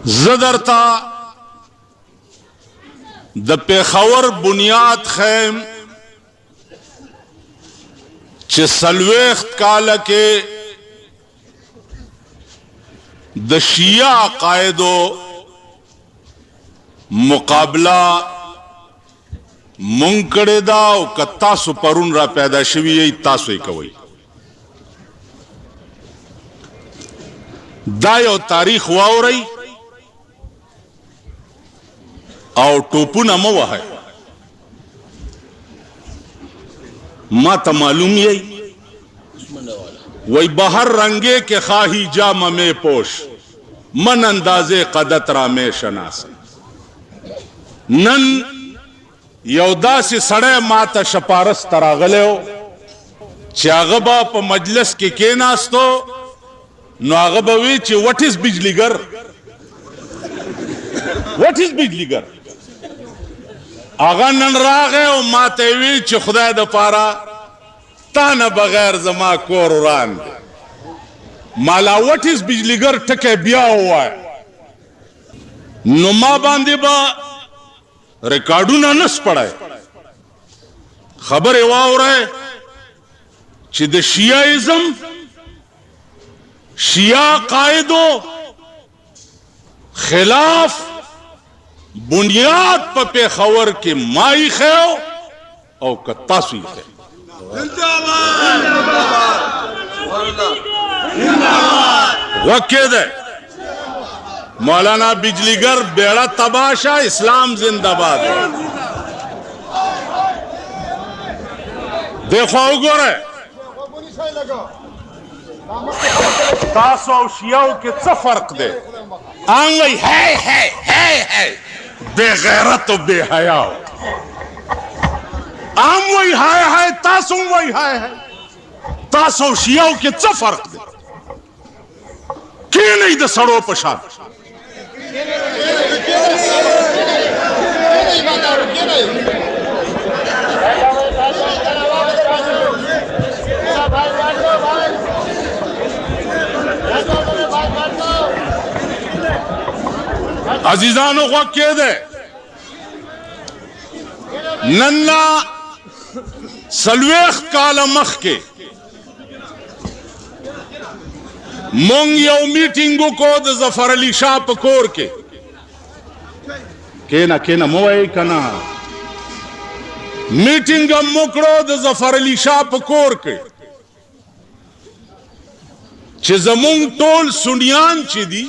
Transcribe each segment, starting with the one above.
زدرتا د پیښور بنیاد خیم چې سلويخت کاله کې د شیعه عقایدو مقابله مونږ کړې ده او که تاسو پرون را پیدا شوي یې تاسو یې کوئ. دا یو تاریخ واورئ او ټوپونه مه وهئ. ما ته معلوم یې وی بہر رنگے کے خواہی جام میں پوش من اندازے قدت را میں شناس. نن یو داسې سړی ما ته شپارس ته راغلی و چې هغه به په مجلس کې کېناستو نو هغه به وی چې وټ از بجلیګر وټ از بجلیګر. هغه نن راغی او ما ته یې وی چې خدای دپاره تا نه بغیر زما کور وران دی. مالا وټ از بجلیګر ټکی بیا ووایه نو ما باندې به ریکارډونه نه سپړی. خبرې واورئ چې د شیعهازم شیعه قائدو خلاف بنیاد په پیښور کې ما ایښی او که تاسو ایښی. وکیده مولانا بجلیگر بیڑا تباشا اسلام زندہ باد. دیکھو گو رہے تاسو او شیعو کے څه فرق دے. آنگئی ہے بے غیرت و بے حیاء. آم وہی ہے تاسو وہی ہے تاسو شیعو کے څه فرق دے. کی نہیں د سڑو پشاد. عزیزانو غوږ کېده نن لا سلويخت کاله مخکې مونږ یو میټینګ وکړو د ظفر علي شاه په کور کې. کېنه مه وایئ که نه. میټینګ هم وکړو د ظفر علي شاه په کور کې چې زمونږ ټول سنیان چې دي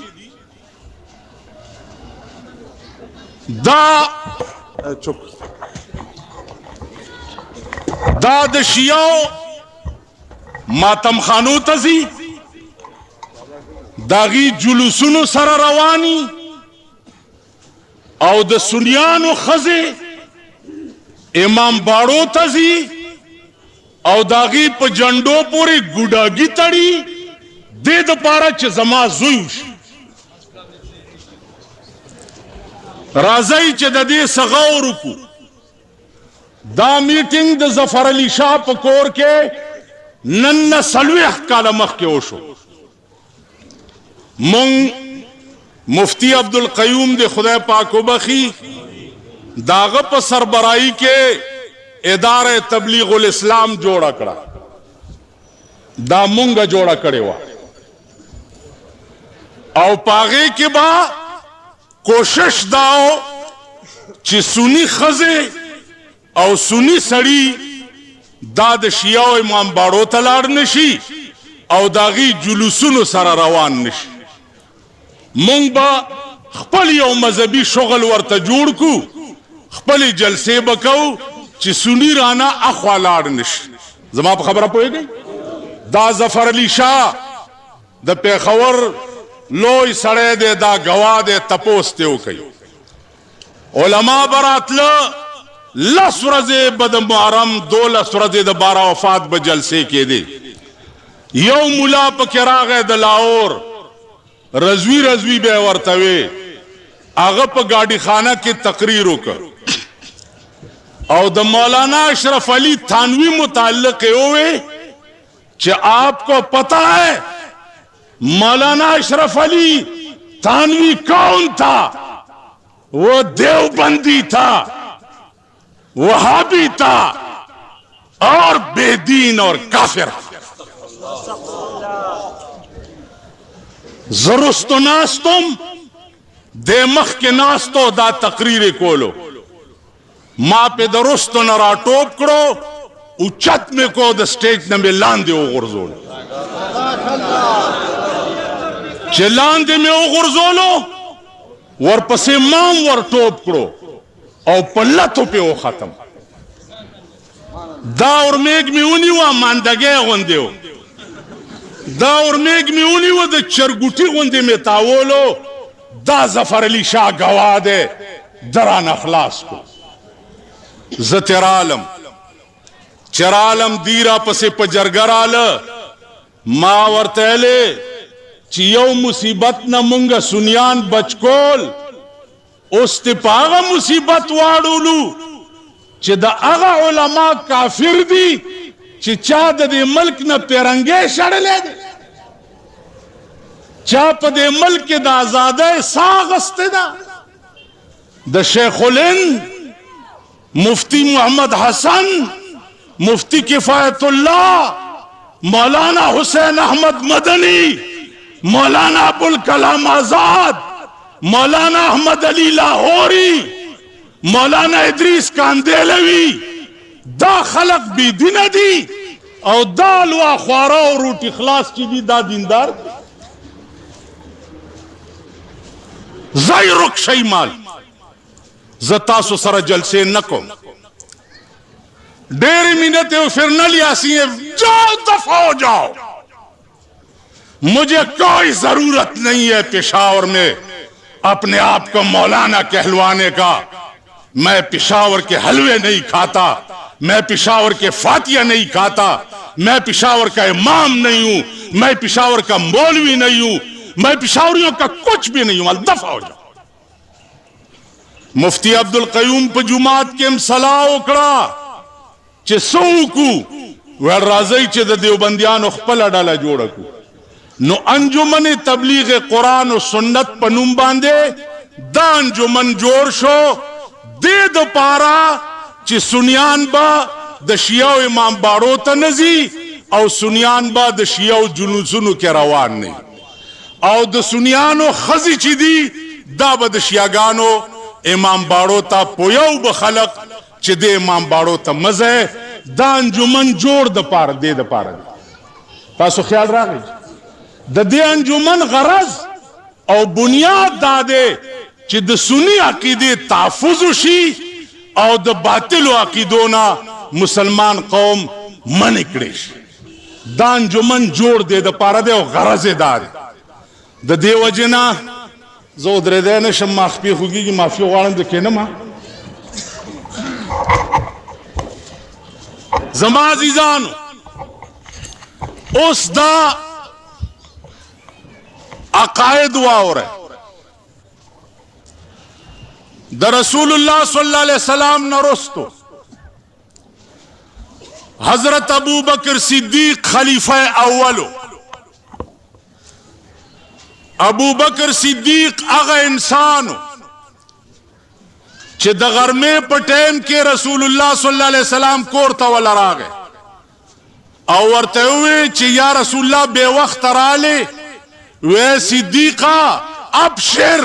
دا د شیعو ماتم خانو ته ځي داغي جلوسونو سره رواني او د سنیانو ښځې امام باړو ته ځي او داغي په جنډو پورې ګوډاګي تړي دې دپاره چې زما زوی وشي. راځئ چې د دې څه غور وکړو. دا میټینګ د ظفر علي شاه په کور کې نن نه 40 کاله مخکې وشو. مونږ مفتی عبدالقیوم د خدای پاک وبخي داغه په سربراهي کې اداره تبلیغ الاسلام جوړه کړه. دا مونږه جوړه کړې وه او پاغې کې با کوشش داو چې سنی ښځې او سنی سړي دا د شیعو امام باړو ته لاړ نشي او داغي جلوسونو سره روان نشي. مونږ به خپل یو مذهبي شغل ورته جوړ کو خپلې جلسې به کوو چې سني رانه اخوا لاړ نشي. زما په خبره پوهېږئ. دا ظفر علي شاه د پیښور لوی سړی دی دا ګواه دی تپوس ته وکئ. علما به راتله 10 ورځې به د محرم 12 ورځې د باره وفات به جلسې کېدې. یو ملا پکې راغی د لاهور رضوي به ورته وی هغه په ګاډي خانه کې تقریر وکړ او د مولانا اشرف علی تھانوی متعلق ہوئے کہ آپ کو پتا ہے مولانا اشرف علی थानवी कौन था? वो देवबंदी था, वहाबी था और बेदीन और काफिर। जरुस्त नास तुम देमख के नास तो दा तकरीर कोलो माँ पे दरुस्त न राटोप करो उच्चत में को द स्टेज न में लांदे ओ गुरजोल लांदे में ओ गुरजोलो वर पसे माम वर टोप करो और पल्लतों पे वो खत्म दा और मेघ में उनी हुआ मांदगे गोंदे हो दा और मेघ में उनी हुआ द चरगुटी गोंदे में तावोलो दा जफर अली शाह गवा दे दरान अखलास को जतरालम चरालम दीरा पसे पजरगराल माँ वर्तले चियो मुसीबत न मुंगा सुनियान बचकोल उस्तिपागा मुसीबत वाड़ूलू चिदा अगा उलमा काफिर दी चिचाद दे मल्क न पेरंगे शड़ले दे चाप दे मल्क के दा आजादे सागस्ते दा द शेखुल हिंद मुफ्ती मोहम्मद हसन मुफ्ती किफायतुल्लाह मौलाना हुसैन अहमद मदनी मौलाना अबुल कलाम आजाद मौलाना अहमद अली लाहौरी मौलाना इदरीस कांदेलवी दा खलक भी दिन दी और दाल व ख्वारा और रोटी खलास की दी दा दीनदार जय रुख शई माल जतासो सर जलसे नको डेरी मिनट फिर न लिया सी जाओ दफा हो जाओ मुझे कोई जरूरत नहीं है पेशावर में अपने आप को मौलाना कहलवाने का मैं पेशावर के हलवे नहीं खाता मैं पेशावर के फातिया नहीं खाता मैं पेशावर का इमाम नहीं हूं मैं पेशावर का मौलवी नहीं हूं मैं पेशावरियों का कुछ भी नहीं हूं दफा हो जाओ मुफ्ती अब्दुल कयूम पे जुमात के सलाह उकड़ा चे सौकू वह राजई चे देवबंदियान खपल डाला जोड़कू नो अंजुमन तबलीग कुरान और सुन्नत पनुम बांधे दा अंजुमन जोड़ शो दे दो पारा चे सुनियान बा दशिया इमाम बारो तनजी और सुनियान बा दशिया जुलूसुनु के रवान नहीं और द सुनियानो खजी चिदी दा बदशियागानो इमाम बाड़ो ता पोयौ बखलक चिदे इमाम बाड़ो ता मजे दा अंजुमन जोड़ द पार दे द पार तासो ख्याल राखी द दे अंजुमन गरज और बुनियाद दादे चिद सुनी अकीदे ताफुजुशी और द बातिल अकीदोना मुसलमान कौम मनिकड़ेश दा अंजुमन जोड़ दे द पार दे और गरज दादे द देवजना जो दरे दे न शम माफी होगी कि माफी वालन दे केना मा जमा अजीजान उस दा अकायद वार है द रसूलुल्लाह सल्लल्लाहु अलैहि वसल्लम नरस्तो हजरत अबू बकर सिद्दीक खलीफा अव्वलो अबू बकर सिद्दीक अगा इंसान चे दगर में पटेम के रसूलुल्लाह सल्लल्लाहु अलैहि वसल्लम कोरता वाला रागे और वर्ते हुए चे या रसूलुल्लाह बेवक्त राले वे सिद्दीका अब शेर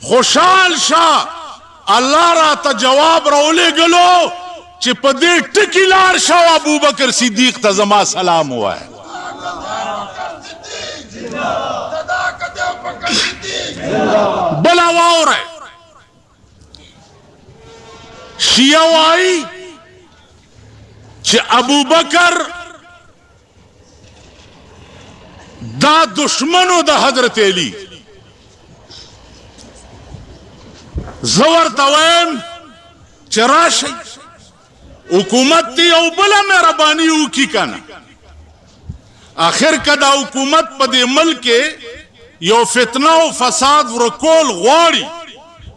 खुशाल शाह अल्लाह राता जवाब रोले गलो चे पदे टिकिलार शाह अबू बकर सिद्दीक तजमा सलाम हुआ है बलावार है शियावाई चे अबू बकर दा दुश्मनों दा हजरत अली जवर तवैम चराशी हुकूमत थी और बला मेहरबानी उकी काना आखिर कदा हुकूमत पदे मल के यो फितना व फसाद रकोल गौड़ी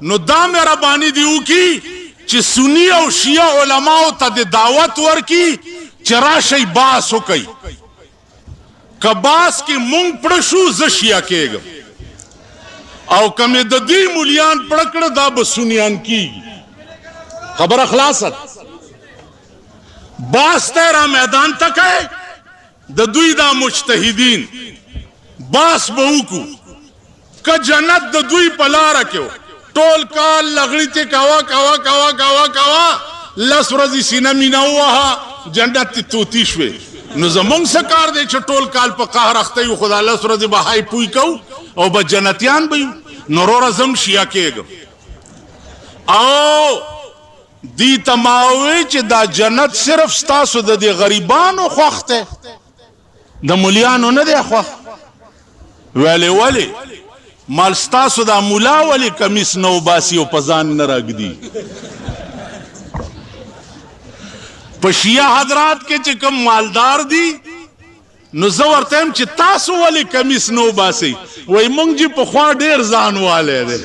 नो दा मेहरबानी दी उकी चे सुनी और शिया उलमाओ तद दावत वर की चराशी बास हो कई कबास की मूंग पड़शु जशिया केग او کمی د دوی مولیان پړکړه دا به سنیان کیږي. خبره خلاصه باس ته را میدان تکای د دوی دا مجتهدین باس به وکړو که جنت د دوی په لاره کې ټول کال لغړی ته کوا کوا کوا کوا کوا لس ورځې سینه مینه ووهه جنت ته توتی شوې نو زمونږ څه کار دی چې ټول کال په قهر اخته یو خدا لس ورځې به های پوی کوو او به جنتیان به یو نو وروره زم شیعه کېږم او دی تماوی چې دا جنت صرف ستاسو د دې غریبانو خوښ دی د مولیانو نه دی خوښ ولې مال ستاسو دا مولا ولې کمیس نه وباسي او په ځان نه راږدي په شیعه حضرات کې چې کوم مالدار دي نو زه ورته یم چې تاسو ولې کمیس نه وباسئ وایي مونږ چې پخوا ډېر ځان والی دی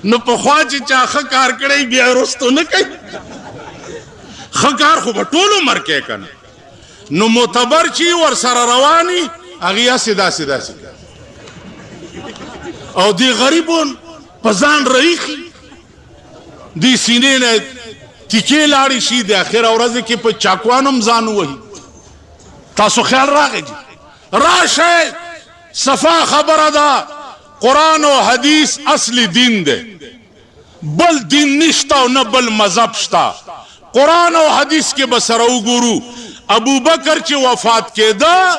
نو پخوا چې چا ښه کار کړی بیا وروستو نه کوي ښه کار خو به ټول عمر کوي که نه نو معتبر چې ورسره رواني هغې هسې داسې داسې او دی غریبون په ځان رایخي دی سینې نه تیکې لاړې شي د اخره ورځې کې په چاکوان هم ځان ووهي تاسو خیال راغی راشئ صفا خبره ده قرآن و حدیث اصلی دین ده بل دین نشتا و نه بل مذهب شتا قرآن و حدیث کې به سره وګورو ابو بکر چې وفات کېده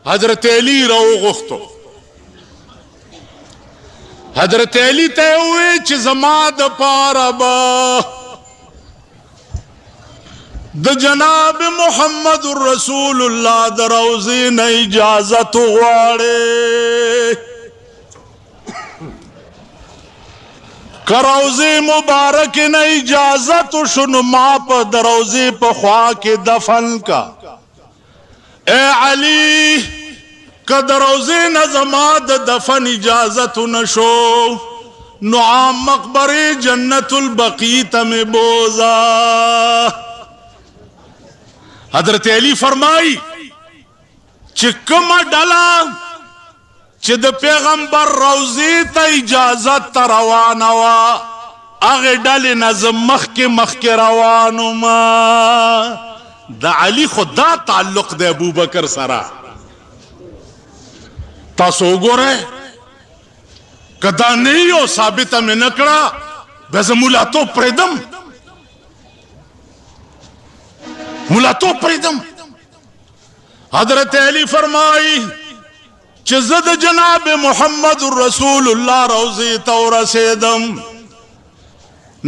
حضرت علی راوغوښتو حضرت علی ته یې وویل چې زما دپاره به د جناب محمد رسول الله د روضې نه اجازت غواړې که روضې مبارک نه اجازت شو نو ما په د روضې په خوا کې دفن کا اے علی که د روضې نه زما د دفن اجازت نشو نو عام مقبرې جنت البقیع ته مې بوزه حضرت علی فرمائی چې کومه ډله چې د پیغمبر روضې ته اجازت ته روانه وه هغې ډلې نه زه مخکې روان وم د علي خو دا تعلق دی ابوبکر سره تاسو وګورئ که دا نه وي او ثابته مې نه کړه بیا زه مولاتوب پرېږدم مولاتوب پرېږدم حضرت علی فرمائی چې زه د جناب محمد رسول الله روضې ته ورسېدم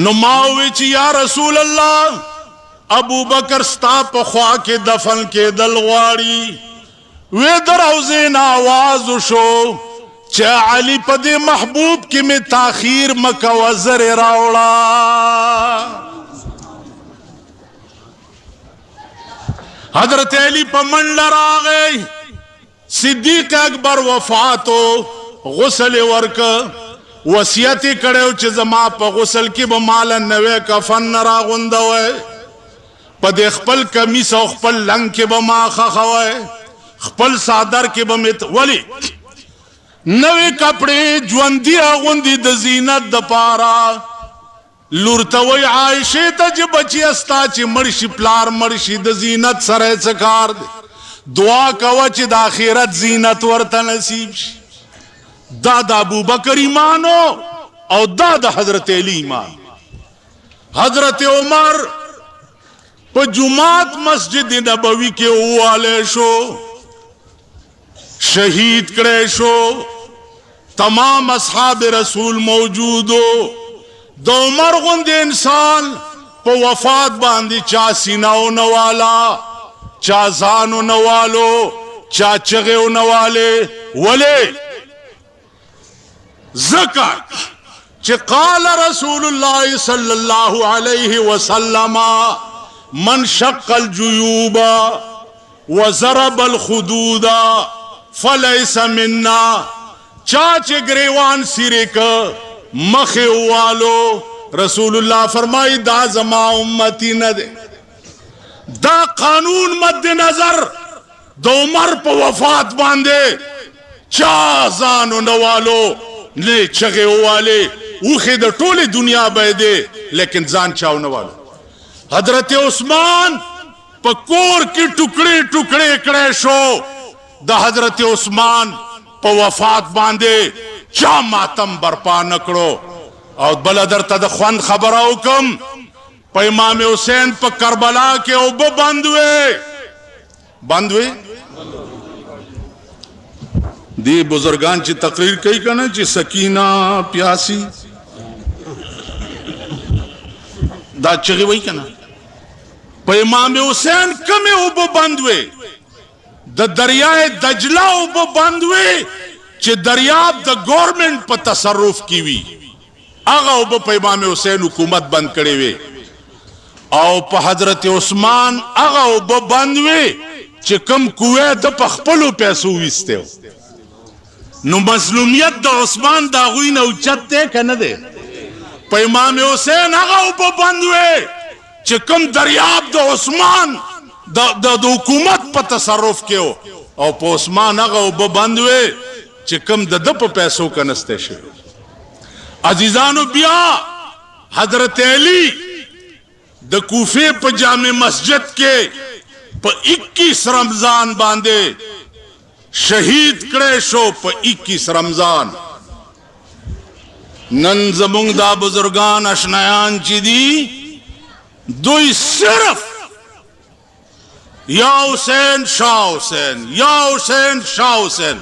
نو ما ووی چې یا رسول الله ابو بکر ستا په خوا کې دفن کېدل غواړي وی د روضې نه آواز وشو چې علي په دې محبوب کې مې تاخیر مه کوه زرې راوړه حضرت علی په منډه راغی صدیق اکبر وفاتو غسل یې ورکه وصیت یې کړی چې زما په غسل کې به ماله نوی کفن نه راغونډوئ په دې خپل کمیس او خپل لنګ کې به ما خښوئ خپل صادر کې به مې ولې نوی کپړې ژوندي اغوندي د زینت دپاره لور ته وایي عایشې ته چې بچیه ستا چې مړ شي پلار مړ شي د زینت سره یې څه کار دی دعا کوه چې د آخرت زینت ورته نصیب شي دا د ابوبکر ایمانو او دا د حضرت علی ایمان حضرت عمر په جماعت مسجد نبوي کې ووالی شو شهید کړی شو تمام اصحاب رسول موجودو د عمر غوندې انسان په وفات باندې چا سینه ونواله چا ځان ونوالو چا چغې ونوالې ولې ځکه چې قال رسول الله صلی الله علیه وسلم من شق الجیوب وضرب الخدود فلیس منا چا چې ګریوان سیرې که مخې والو رسول الله فرمائی دا زما امتی نه دی دا قانون مد نظر د عمر په وفات باندې چا ځانو نوالو نه چغې ووالې اوښې د ټولې دنیا به دی لیکن ځان چاو نوالو حضرت عثمان په کور کې ټوکړې ټوکړې کړی شو د حضرت عثمان په وفات باندې چا ماتم برپا نه کړو او بله درته د خوند خبره وکم په امام حسین په کربلا کې اوبه بند وې دی بزرگان چې تقریر کوي کنه چې سکینه پیاسی دا چغې وایي کنه په امام حسین کمې اوبه بند وې د دریای دجله اوبه بند وې چې دریاب د گورنمنٹ په تصرف کې وي هغه اوبه په امام حسین حکومت بند کړې وې او په حضرت عثمان هغه اوبه بند وې چې کم کوه د په خپلو پیسو ویسته نو مظلومیت د عثمان د هغوی نه اوچت دی که نه دی په امام حسین هغه اوبه بند وې چې کوم دریاب د عثمان د حکومت په تصرف کې و او په عثمان هغه اوبه بند وې چې کوم د ده په پیسو کنسته شوی عزیزانو بیا حضرت علی د کوفې په جامع مسجد کې په 21 رمضان باندې شهید کړی شو په 21 رمضان نن زمونږ دا بزرگان اشنایان چې دي دوی صرف یا حسین شاه حسین یا حسین شاه حسین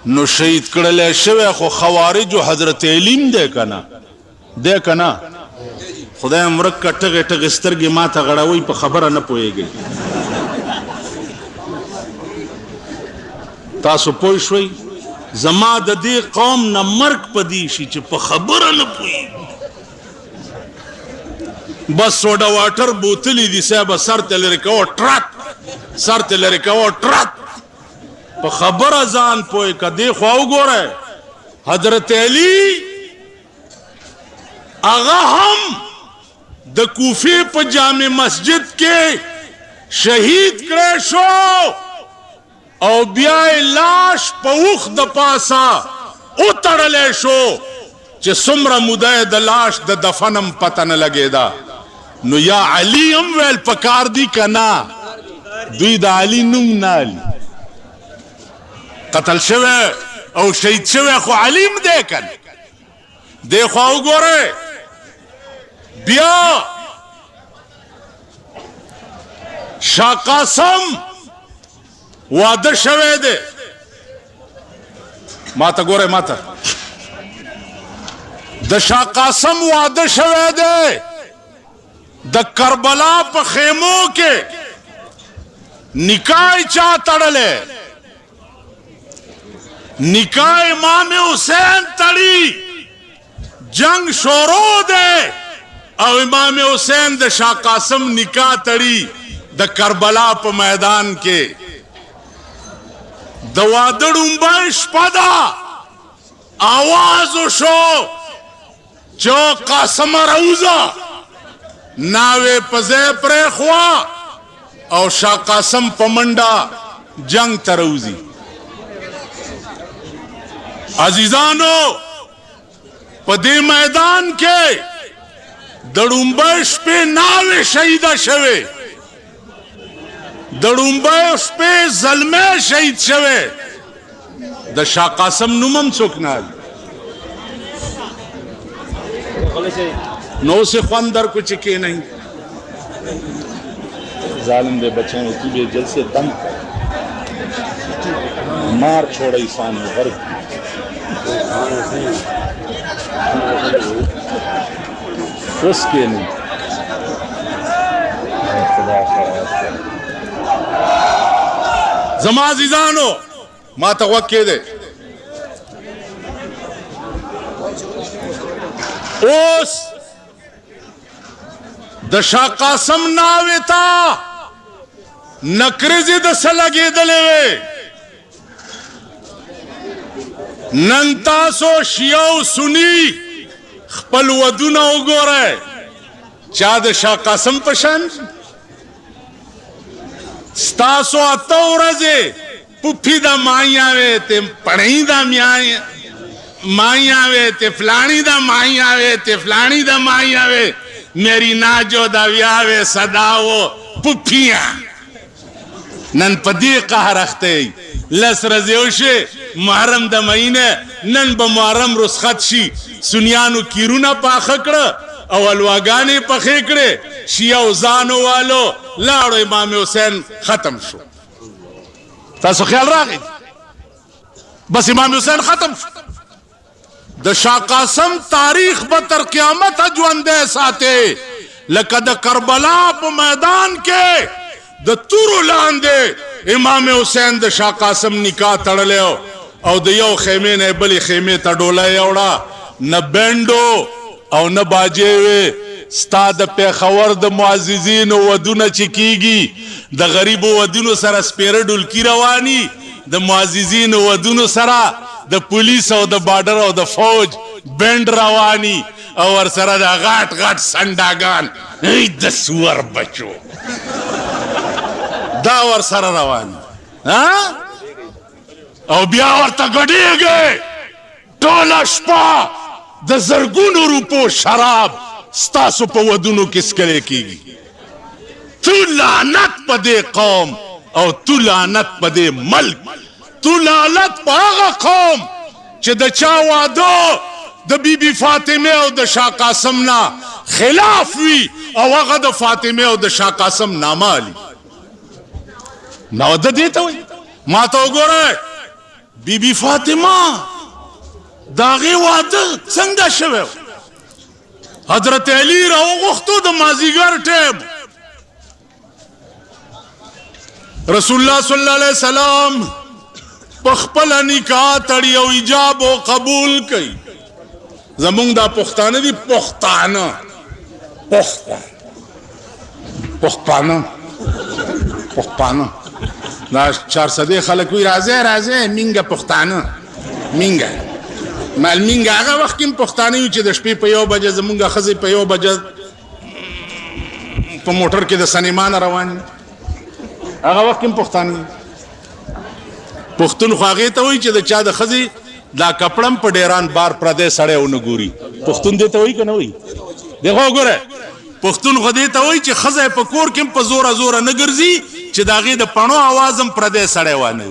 نو شهید کړلی شوی خو خوارجو حضرت علیم دی که نه خدای مرک که ټغې ټغې سترګې ما ته غړوئ په خبره نه پوهېږئ تاسو پوه شوئ زما د دې قوم نه مرګ په دې شي چې په خبره نه پوهېږي بس سوډا واټر بوتلې دي صاحبه سر ته لرې کوه ټرک سر ته لرې کوه ټرک په خبره ځان پوهې که دې خوا وګوره حضرت علی هغه هم د کوفې په جامع مسجد کې شهید کړی شو او بیا یې لاش په اوښ د پاسه وتړلی شو چې څومره موده یې د لاش د دفن هم پته نه لګېده نو یا علي هم ویل پکار دي که نه دوی د علي نوم نه علي قتل شوی او شهید شوی خو علي هم دی که نه دې خوا وګورئ بیا شاه قاسم واده شوی دی ما ته ګورئ ما ته د شاه قاسم واده شوی دی د کربلا په خیمو کې نکاح چا تړلی نکاح امام حسین تړي جنگ شروع دی او امام حسین د شاه قاسم نکاح تړي د کربلا په میدان کې د واده ړومبی شپه ده آواز وشو چې قاسمه راوځه ناوې په ځای پرېښوه او شاه قاسم په منډه جنگ ته راوځي عزیزانو په دې میدان کې د ړومبی شپې ناوې شهیده شوې د ړومبی شپې زلمی شهید شوی د شاه قاسم نوم هم څوک نه نو سے خوان در کو چکے نہیں ظالم دے بچے تو بھی جل سے دم مار چھوڑا انسان غرب اس کے نہیں زما عزیزانو ما ته غوږ کېدی اوس د شاه قاسم ناوې ته نکریزې د څه لګېدلې وې نن تاسو شیعه او سني خپل ودونه وګورئ چا د شاه قاسم په شان ستاسو اته ورځې पुफी दा माई आवे ते पढ़ई दा माई आवे ते फलानी दा माई आवे ते फलानी दा माई आवे मेरी नाजो दा व्यावे सदाओ पुफियां नन पदी कहा रखते लस रजेवशे मुहर्रम द महीने नन ब मुहर्रम रुसखत शी सुनियानु किरुना पाखकड़ अवल वागाने पखेकड़े शिया उजानो वालो लाड़ो इमाम हुसैन खत्म शो तासो ख्याल रागे बस इमाम हुसैन खत्म शो द शाह कासम तारीख बतर क़यामत अजवंदे साथे लकद करबला प मैदान के द तुरु लांदे इमाम हुसैन द शाह कासम निकाह तड़ले और द यो खेमे ने बली खेमे तडोला योड़ा न बैंडो और न बाजे वे स्ताद पेखवर द मुअज्जिजीन वदुन चिकीगी द गरीब वदुन सरा स्पेर डुलकी रवानी द मुअज्जिजीन वदुन सरा द पुलिस और द बॉर्डर और द फौज बैंड रवानी और सरा द घाट घाट संडागान द सुअर बचो दावर सरा रवानी हाँ और ब्यावर तक गड़ी गए टोला शपा द जरगुनो रूपो शराब स्तासो पे वदुनो किसके लिए की तू लानत पदे कौम और तू लानत पदे मल्क तू लानत पागा कौम चे द चावादो द बीबी फातिमे और द शाह कासम ना खिलाफ हुई और वगद द फातिमे और द शाह कासम नामा अली नावद देता हुई माता गोरे बीबी फातिमा दागे वाद संगा शवे हजरत अली रहो वक्तो द माजीगर टेम रसूलुल्लाह सल्लल्लाहु अलैहि वसल्लम पखपल निकाह तड़ी और इजाब और कबूल कई जमुंग दा पुख्ताना दी पुख्ताना पुख्ताना पुख्ताना ना चार सदे खलक हुई राजे राजे मिंगा पुख्ताना मिंगा माल मिंगा आगा वक्त किम पुख्तानी हुई च शपे पे 1 बजे जमुंगा खजे पे 1 बजे तो मोटर के द सनीमान रवानी आगा वक्त किम पुख्तानी पुख्तून ख्वागे तो हुई च चा द खजे दा कपड़म पर डेरान बार प्रदेश सड़े उनगूरी पुख्तून देते हुई कि न हुई देखो गोरे पुख्तून खुदे तो हुई च खजे पकोर किम पर जोरा जोरा नगरजी च दागे द पणो आवाजम प्रदेश सड़े वाने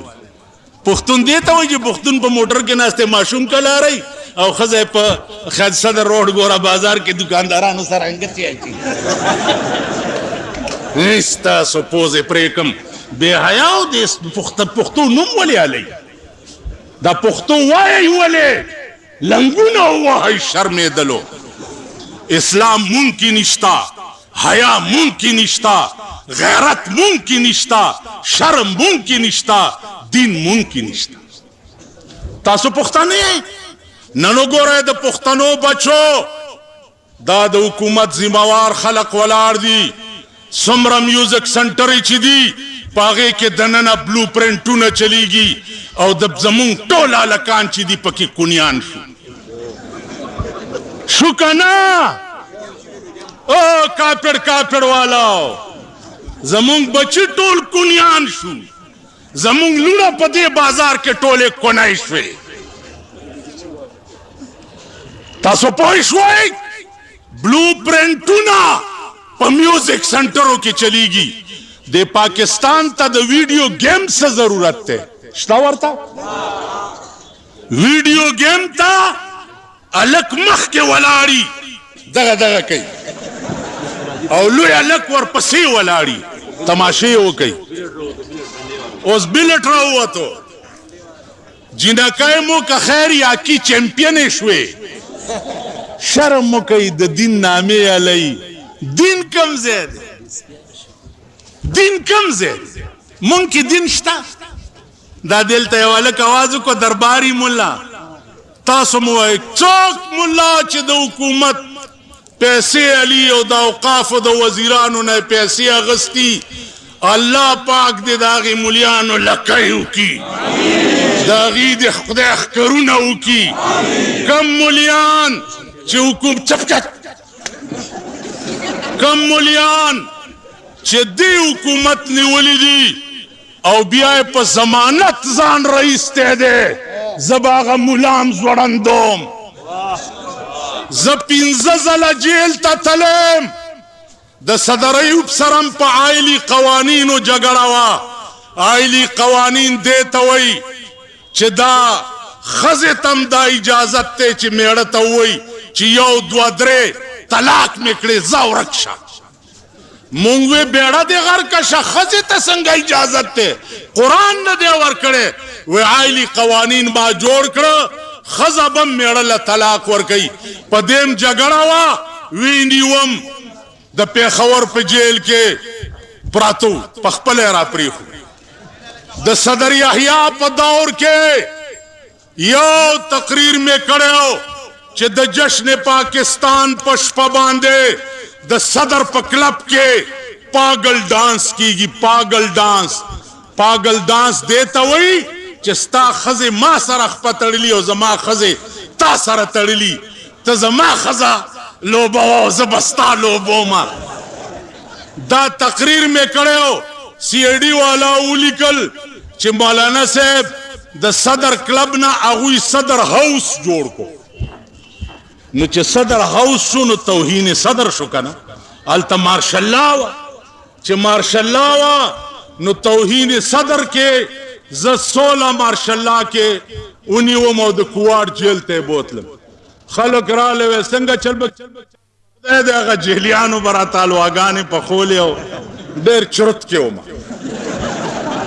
पुख्तून देता हुई जो पुख्तून पर मोटर के नास्ते माशूम कला रही और खजे पर खैद सदर रोड गोरा बाजार के दुकानदारान सर अंगत निस्ता सपोजे प्रेकम बेहयाओ देश पुख्तू नुम वले आले दा पुख्तू वाय वले लंगुना हुआ है शर्मे दलो इस्लाम मुमकिन इश्ता हया मुमकिन इश्ता गैरत मुमकिन इश्ता शर्म मुमकिन इश्ता दिन मुमकिन इश्ता तासो पुख्ताने ननो गोरे द पुख्तनो बचो दा द हुकूमत जिम्मेवार खलक वलार दी सुमरा म्यूजिक सेंटर दी पागे के दनना ब्लू प्रिंटू न चलेगी और द जमुंग टोला लकान दी पकी कुनियान शुकना ओ कापड़ वाला जमुंग बची टोल कुनियान शू जमुंग लूड़ा पदे बाजार के टोले कोनाइशवे तासो पोइशवे ब्लू प्रिंटू ना पर म्यूजिक सेंटरों की चलेगी दे पाकिस्तान ता द वीडियो गेम से जरूरत है श्तावरता वीडियो गेम ता अलग मख के वलाड़ी दगा दगा कई और लो अलग वर पसे वलाड़ी तमाशे हो गई उस बिलट रहा हुआ तो जिना कायमो का खैर या की चैंपियन शुए शर्म कई द दिन नामे अलई दिन कम ज़्यादा दिन कम ज़्यादा मुंकी दिन शता दा दिल तयवालक आवाज़ को दरबारी मुल्ला तासमो एक चौक मुल्ला च द हुकूमत पैसे अली और द औकाफ द वजीरानो ने पैसे अगस्ती अल्लाह पाक दे दागी मुलियानो लकायू की दागी दे खुदा करुना की कम मुलियान च हुकूम चपचप कम मुलियान चे दी हुकूमत निवली दी او بیا په ضمانت ځان رئیس ته دے زباغه ملام زوړندوم ز 15 ځله جیل ته تلم د صدر ایوب سرم په عائلی قوانینو جګړه وا عائلی قوانین دیته وای چې دا خزه تم دا اجازت ته چې میړه ته وای چې یو دو درې طلاق میکړي زاورکشه مونږ وی بیڑا دے غر کا شخص ته څنګه اجازت ته قران نه دی ور کړي وی عائلی قوانین با جوړ کړه خزبم میړه طلاق ور کوي پدیم جګړه وا وی نیوم د پیښور په جیل کې پراتو پخپل را پریخو د صدر یحیی په دور کې یو تقریر میں کړو چې د جشن پاکستان پشپ باندې د صدر په کلب کې پاگل ڈانس کیږي پاگل ڈانس دیتا وای چې ستا خزه ما سره خپتړلی او زما خزه تا سره تړلی ته زما خزه لوبو زبستا لوبو ما دا تقریر میں کړو سی ای ڈی والا ولیکل چې مولانا صاحب د صدر کلب نه اغوی صدر هاوس جوړ کو نو چې صدر هاوس شو نو توهین صدر شو کنه الته مارشالله وا چې مارشالله وا نو توهین صدر کې ز 16 مارشالله کې اونی و مو د کوار جیل ته بوتلم خلک را لوي څنګه چلب دغه جیلیانو براتالو اگانې په خولیو ډېر چرت کې ومه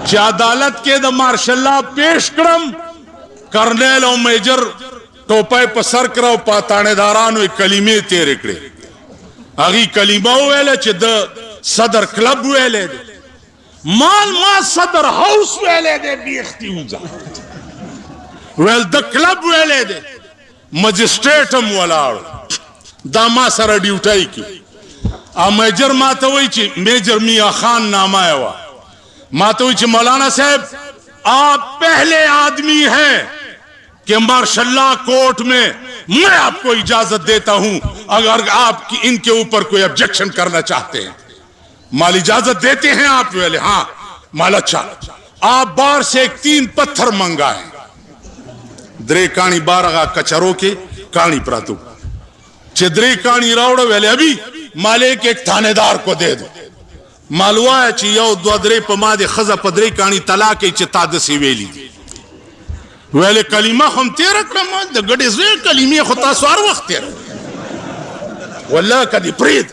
چې عدالت کې د مارشالله پیش کړم کرنیل او میجر ټوپای په سر کراو پاتانهدارانو کلمې تیر کړې هغه کلمه ویله چې د صدر کلب ویله مال ما صدر هاوس ویله دې بیختیوزا ول د کلب ویله دې مجسټریټم ولاړ دا ما سره ډیوټای کی ا میجر ما ته وای چې میجر میاں خان نامه وا ما ته وای چې مولانا صاحب آپ پہلے آدمی ہیں کہ مارشاللہ کورٹ میں میں آپ کو اجازت دیتا ہوں اگر آپ کی ان کے اوپر کوئی آبجیکشن کرنا چاہتے ہیں مال اجازت دیتے ہیں آپ ویلے ہاں مال اچھا آپ بار سے 3 پتھر منگائیں درے کانی بارغا کچروں کے کانی پراتو چدرے کانی راوڑا ویلے ابھی مالک ایک تھانے دار کو دے دو مالوا ہے چی یو دو درے پما دے خزا پدرے کانی طلاقی چی تادسی ویلی دی ویلے کلمہ ہم تیرہ کرم دا گڑی زویر کلمی خطا سوار وقت تیرہ واللہ کدی پرید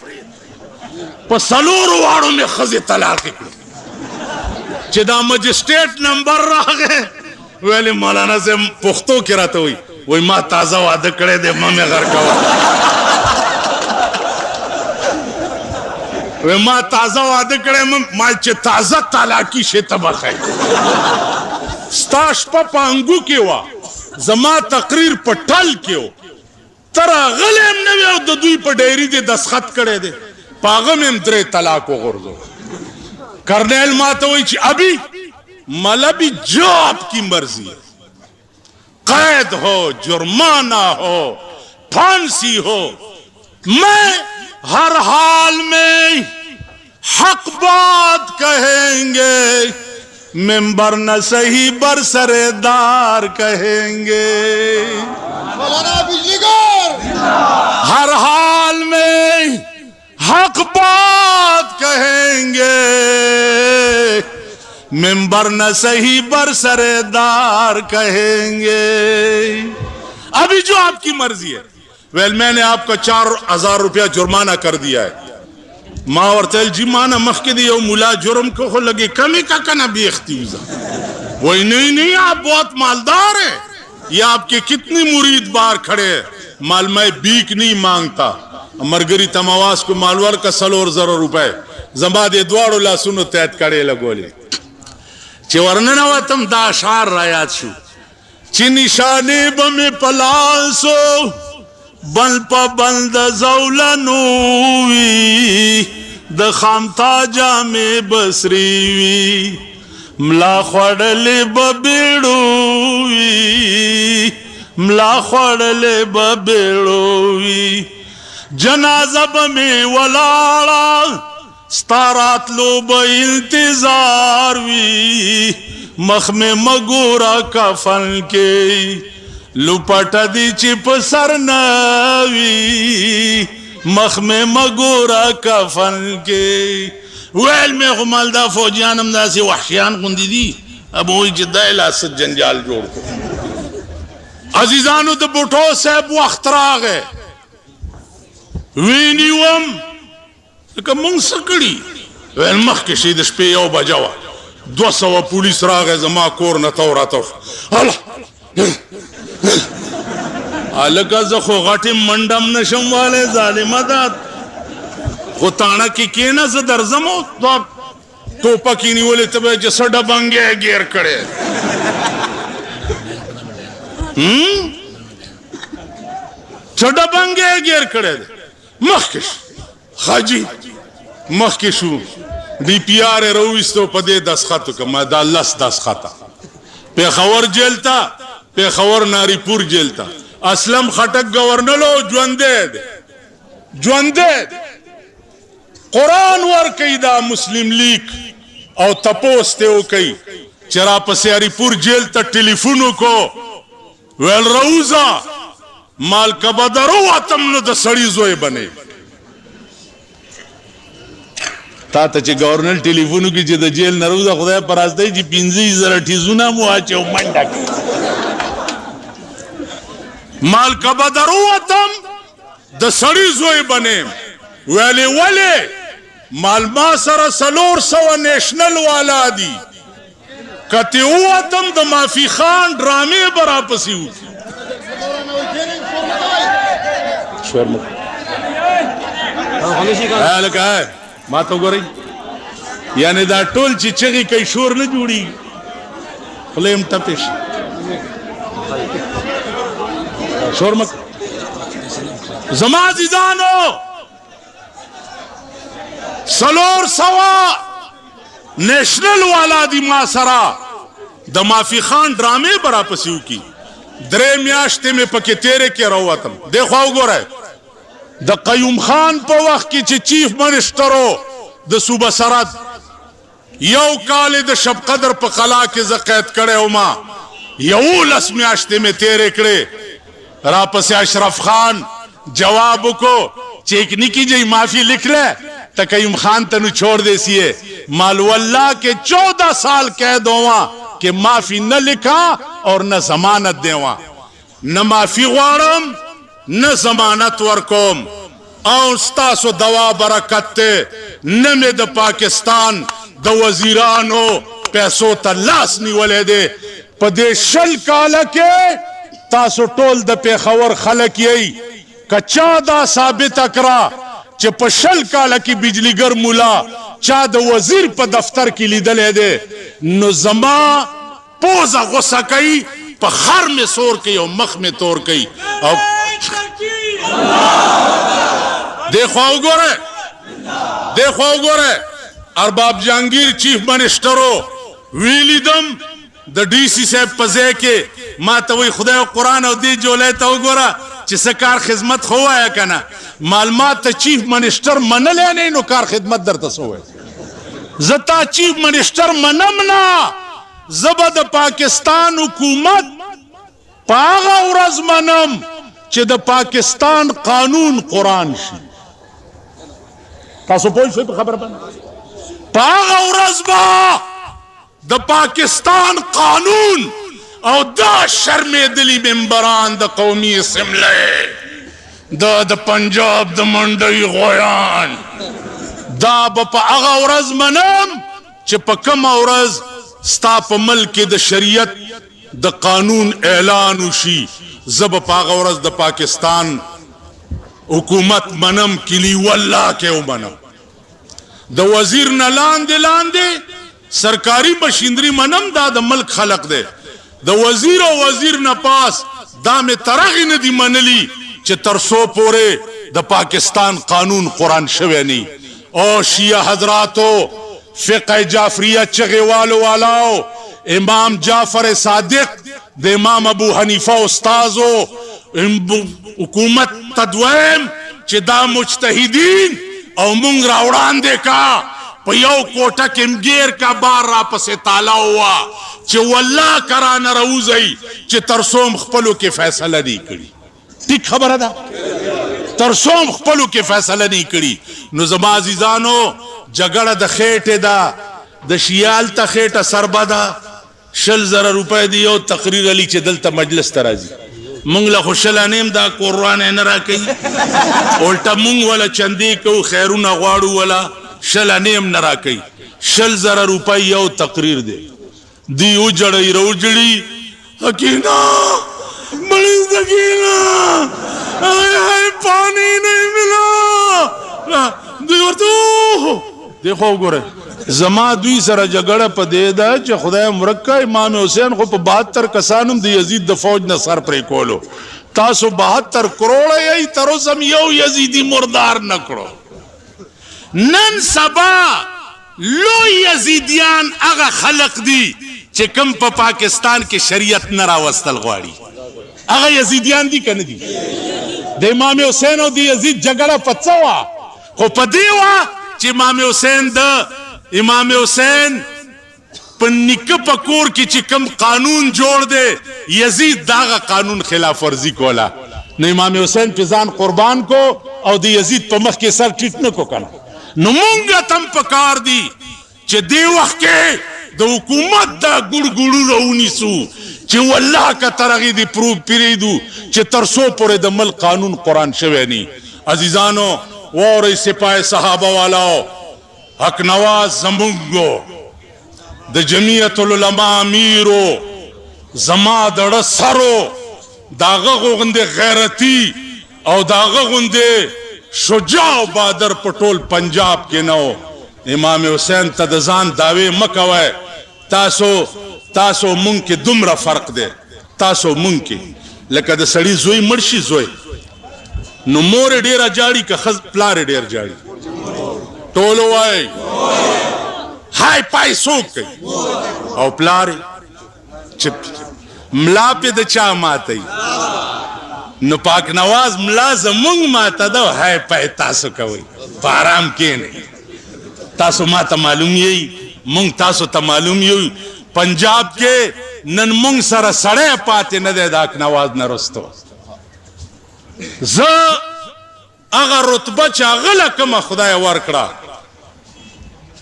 پا سلور وارو میں خزی طلاقی کرو چی دا مجسٹریٹ نمبر رہ گئے ویلے مولانا سے پختو کرا تو ہوئی وی ما تازہ وعدہ کرے دے ماں میں غر کوا وی ما تازہ وعدہ کرے ما چی تازہ طلاقی شیطہ بخائی ستاش پا پانگو کیوا زما تقریر پا ٹل کیو ترا غلیم نویو دو دوی پا ڈیری دے دسخط کرے دے پاغم ام درے طلاقو غرزو کرنیل ماتوئی چی ابھی مالا بھی جو آپ کی مرضی ہے قید ہو جرمانہ ہو پھانسی ہو میں ہر حال میں حق بات کہیں گے ممبر نہ صحیح برسردار کہیں گے مولانا بجلی گور ہر حال میں حق بات کہیں گے ممبر نہ صحیح برسردار کہیں گے ابھی جو آپ کی مرضی ہے ویل میں نے آپ کا 4000 روپیہ جرمانہ کر دیا ہے ماں اور تیل جی مانا مخکدی یو ملا جرم کو خو لگے کمی کا کنا بھی اختیوزا وہی نہیں آپ بہت مالدار ہیں یہ آپ کے کتنی مرید بار کھڑے ہیں مال میں بیک نہیں مانگتا مرگری تماواز کو مالور کا 100 روپے زمبا دے دوارو لا سنو تیت کڑے لگولے چی ورننوا تم دا اشعار رایات شو چی نشانے بمی پلاسو بل پا بند زولنوی د خامتاجا میں بسریوی ملا خوڑلے ببیڑوی ملا خوڑلے ببیڑوی جنازب میں ولاڑا ستارات لو با انتظار وی مخ میں مگورا کفن کے لپٹا دی چپ سر ناوی مخ میں مگورا کفن کے ویل میں غمال دا فوجیانم دا سی وحشیان غندی دی اب وہی جدہ الاسد جنجال جوڑ کو عزیزانو دا بوٹو صاحب وقت راغ ہے وینیوم لکه مونږ څه کړي ویل مخکې شي د شپې 1 بجه وه 200 پولیس راغی زما کور نه تو راته هلکه زه خو غټې منډم نشم والی ظالمه ده خو تاڼه کې کښېنه زه درځم او ټوپک یې نیولې ته به یې چې څه ډبنګی یې ګیر کړی څه ډبنګی یې ګیر کړی دی مخکې خاجی مخکې شو ډي پي آر یې راوویستو په دې دستخط وکړه ما دا 10 دستخطه پېښور جیل ته پېښور ناریپور جیل ته اسلم خټک گورنر او ژوندی دی ژوندی دی قرآن ورکوي دا مسلم لیگ او تپوس ته وکوي چې راپسې هریپور جیل ته ټلیفون وکړو ویل راوځه مال که به درووتم نو د سړي زوی بنئ تا ته چې گورنر ټلیفون وکړي چې د جیل نه راوځه خدای په راسته چې 15,000 ټیزونه مو واچو منډه کړي مال که به درووتم د سړي زوی بنیم ویلې ولې مال ما سره 400 نیشنل والا دي که تې ووتم د مافي خان ډرامې به راپسې وکړي لکه ما ته وګورئ یعنې دا ټول چې چغې کوي شور نه جوړېږي خوله یم ټپې شي شور مه زما عزیزانو 400 نیشنل والا دی ما سره د مافي خان ډرامې به راپسې وکړي 3 میاشتې مې پکې تېرې کې راووتم دې خوا وګورئ د قیوم خان په وخت کې چې چیف منسټر و د صوبه سرحد 1 کال د شب قدر په قلا کې زه قید کړی وما 11 میاشتې مې تېرې کړې راپسې اشرف خان جواب وکړو چې ایک نکی جی معافی لکھ لے تو قیوم خان تنو چھوڑ دیسیے مال واللہ کے 14 سال قید ہوا کہ معافی نہ لکھا اور نہ ضمانت دیوا نہ معافی غوارم نہ ضمانت ورکوم او ستاسو دوا برکت تے نمی دا پاکستان دا وزیرانو پیسو تا لاس نیولے دے پا دے شل کالا کے تاسو ټول د پیښور خلک یې کچا دا ثابت اکرا چې په شل کاله کې بجلیګر مولا چا د وزیر په دفتر کې لیدلې ده نو زما پوزه غوسه کوي په خر مې سور کوي او مخ مې تور کوي او دیخوا وګوره ارباب جهانگیر چیف منسټرو ویلیدم د ډي سي صاحب په ځای کې ما ته وایي خدای او قرآن او دې جولای ته وګوره چې څه کار خدمت خو وایه که نه معلومات ته چیف منسټر منلی نه نو کار خدمت درته څه وایي زه تا چیف منسټر منم نه زه به د پاکستان حکومت په هغه ورځ منم چې د پاکستان قانون قرآن شي تاسو پوه شئ په خبره باندې په هغه ورځ به د پاکستان قانون او دا شرمېدلي ممبران د قومي اسمبلی د پنجاب د منډۍ غویان دا به په هغه ورځ منم چې په کومه ورځ ستا په ملک کې د شریعت د قانون اعلان وشي زه به په هغه ورځ د پاکستان حکومت منم کلی والله کې ومنم د وزیر نه لاندې سرکاری مشینری منم دا د ملک خلق دی د وزیر او وزیر نه پاس دا مې ترغې نه دي منلي چې تر څو پورې د پاکستان قانون قرآن شوی نه او شیعه حضراتو فقه جعفریه چغې والو والاو امام جعفر صادق د امام ابو حنیفه استازو حکومت تدویم چې دا مجتهدین او مونږ راوړاندې کا په یو کوټه کې مګیر کا بار را پسې تالا هوا چې والله کرانه راوځي چې ترسوم خپلو کې فیصله دی کړي. ټیک خبره ده، ترسوم خپلو کې فیصله دی کړي. نو زما عزیزانو جګړه د خېټې ده، د شیال ته خېټه سربه ده. 100,000 روپۍ دی یو تقریر علی چې دلته مجلس ته راځي، مونږ له خو شله نیم دا قرآن نه راکوي، الټه مونږ ولا چندې کوو خیرونه غواړو ولا شله نیم نه راکوي. 100,000 روپۍ یو تقریر دی. دی وجړی روجړي حکینا بڑی سکینا پانی نہیں ملا. دی ورته دیکھو ګوره زما دوی سره جګړه په دې ده چې خدای مرکه امام حسین خو په 72 کسانم د یزید د فوج نه سر پرې کولو. تاسو 72 کروڑه یې تر اوسه یو یزیدی مردار نه کړو. نن سبا لوی یزیدیان هغه خلق دي چې کوم په پاکستان کې شریعت نه راوستل غواړي. هغه یزیدیان دي کنه دي؟ د امام حسین او د یزید جګړه په څه وه؟ خو په دې وه چې امام حسین په نیکه په کور کې چې کوم قانون جوړ دی یزید داغه قانون خلاف ورزي کوله. نو امام حسین په ځان قربان کو او د یزید په مخ کې سر ټیټ نه کو کنه. نو مونږ تم پکار دی چې دی وخت کې د حکومت دا ګړګړو راونیسو چې والله که ترغی دی پروب پریدو چې ترسو پورې د ملک قانون قرآن شوی نی. عزیزانو وورئ سپاه صحابه والاو حق نواز زمونږو د جمعیت العلماء امیرو زما دړه سرو داغه غوندې غیرتی او داغه غوندې شجاع او بادر په ټول پنجاب کې نو. امام حسین ته د ځان دعوی مه کوئ. تاسو مونږ کې دومره فرق دی. تاسو مونږ کې لکه د سړي زوی مړ شي زوی نو مور یې ډېره جاړي که پلار یې ډېر جاړي؟ ټولو وایي های پای څوک کوي او پلار چې ملا پې د چا ماتوي. نو پاک نواز ملا زمونږ ماته ده های پای تاسو کوئ. په آرام کښېنئ. تاسو ما ته معلوم یئ، مونږ تاسو ته معلوم یو. پنجاب کې نن مونږ سره سړی پاتې نه دی د حق نواز نه رستو. زه هغه رتبه چې هغه له کومه خدای ورکړه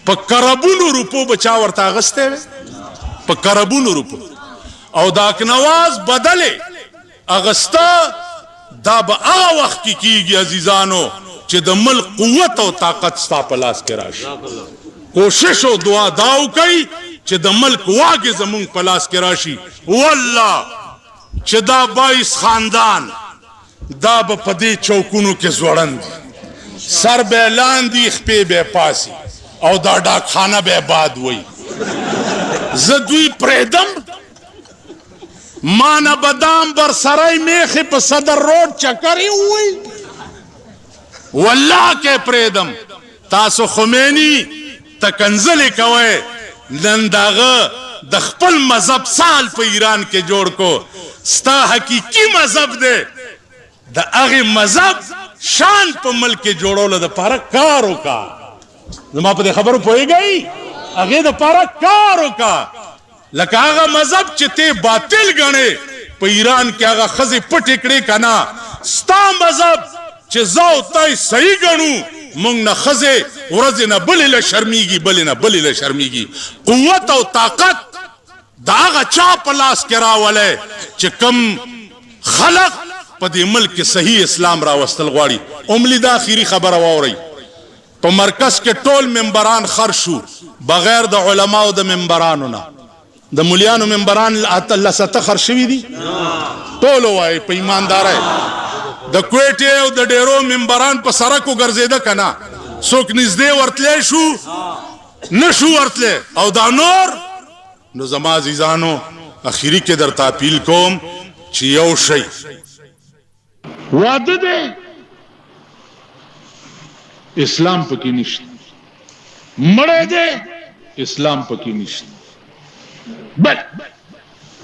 په کربونو روپو به چا ورته اخیستی وی؟ په کربونو روپو. او د حق نواز بدلې اخیسته دا به هغه وخت کې کېږي عزیزانو چې د ملک قوت او طاقت ستا په لاس کې راشي. کوشش او دعا دا وکئ چې د ملک واګې زمونږ په لاس کې راشي. والله چې دا 22 خاندان دا به په دې چوکونو کې ځوړند سر به لاندې خپې به پاسي او دا ډاکخانه به باد وي. زه دوی پرېږدم ما نه بدام برسری میخې په صدر روډ چکرې ووي والله کې پرېږدم. تاسو خمیني ته کنځلې کوئ. نن داغه د خپل مذهب سال په ایران کې جوړ کو. ستا حقیقي مذهب دی د هغې مذهب شان په ملک کې جوړولو دپاره کار وکړه. زما په دې خبرو پوهېږئ؟ هغې دپاره کار وکړه. لکه هغه مذهب چې ته باطل ګڼې په ایران کې هغه ښځې پټې کړې که نه. ستا مذهب چې زه او تی صحیح ګڼو مونږ نه ښځې ورځې نه بلې له شرمېږي بلې نه بلې له شرمېږي. قوت او طاقت د هغه چا په لاس کې راولی چې کم خلق په دې ملک کې صحیح اسلام راوستل غواړي. عملي دا اخري خبره واورئ. په مرکز کې ټول ممبران خر شو بغیر د علماو د ممبرانو نه. د مولیانو ممبران لسته خر شوي دي؟ ټولو وایي په ایماندارۍ. د کویټې او د ډیرو ممبران په سړکو ګرځېده که نه؟ څوک نږدې ورتلی شو؟ نه شو ورتلی. او دا نور نو زما عزیزانو اخري کې درته اپیل کوم چې یو شی واده دی اسلام پکې نشته، مړی دی اسلام پکې نشته. بل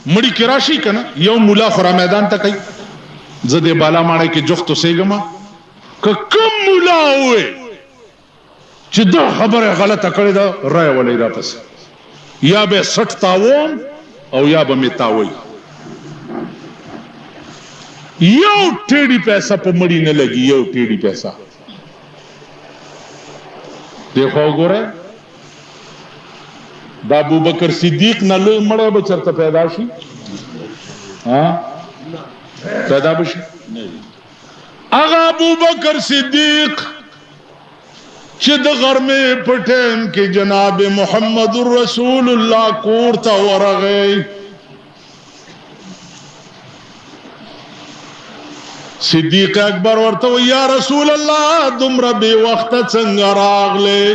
مړی کې راشي که نه یو مولا خو را میدان ته کوي زه دې بالا ماړی کې جفت اوسېږم. که کوم مولا ووې چې دا خبره غلطه کړې ده رای ولې را پس یا به 60 تاوم او یا به می تاوي یو ټیډي پیسہ په مړی نه لګي یو ټیډي پیسہ دیکھو ګوره دا ابو بکر صدیق نه لوی مړی به چرته پیدا شي ها پیدا بشي اغا ابو بکر صدیق چې د غرمې په ټیم کې جناب محمد رسول الله کور ته ورغی صدیق اکبر ورته یا رسول الله دومره بے وخت څنګه راغله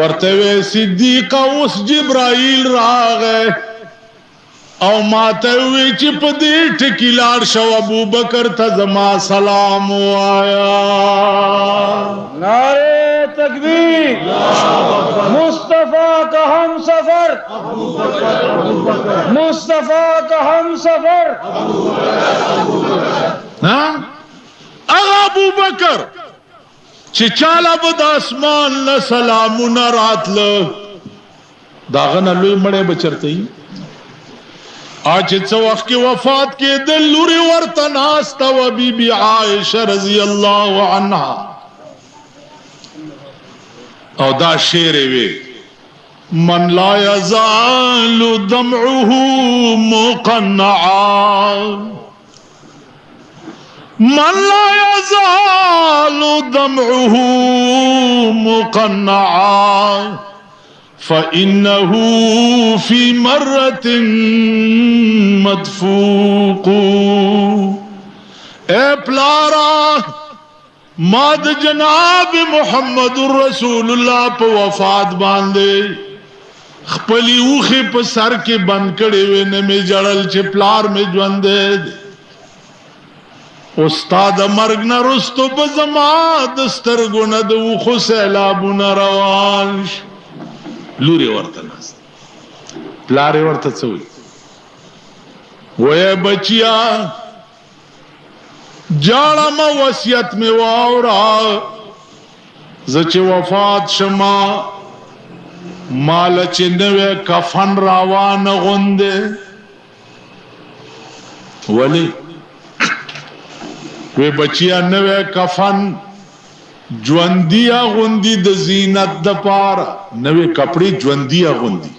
ورته صدیق اوس جبرائیل راغی او ماته وی چې په دې ټکی لاړ شو ابو بکر ته زما سلام وایا نعرے تکبیر مصطفیٰ کا ہم سفر مصطفیٰ کا ہم سفر اغا ابو بکر چې چاله به د اسمان نه سلامونه راتله داغه نه لوی مړی به چرته وي آج څو وخت کې وفات کې د لوري ورته ناسته و بیبي عائشه رضی الله عنها او دا شعر وی من لا يزال دمعه مقنعا من لا يزال دمعه مقنعا فإنه في مرة مدفوق اے پلارا ما د جناب محمد رسول الله په وفات باندې خپلی اوخه په سر کې بند کړي وې نه می جړل چې پلار می ژوند دې استاد مرګ نه رستو په زما د سترګونه د اوخه سیلابونه روان لوري ورته ناس پلار ورته څوي وې بچیا جاړه ما وصیت می واورا زچ وفات شما مال چې نوې کفن روان غونده ولی وې بچیا نوې کفن ژوندیا غوندي د زینت د پاره نوې کپڑے ژوندیا غوندي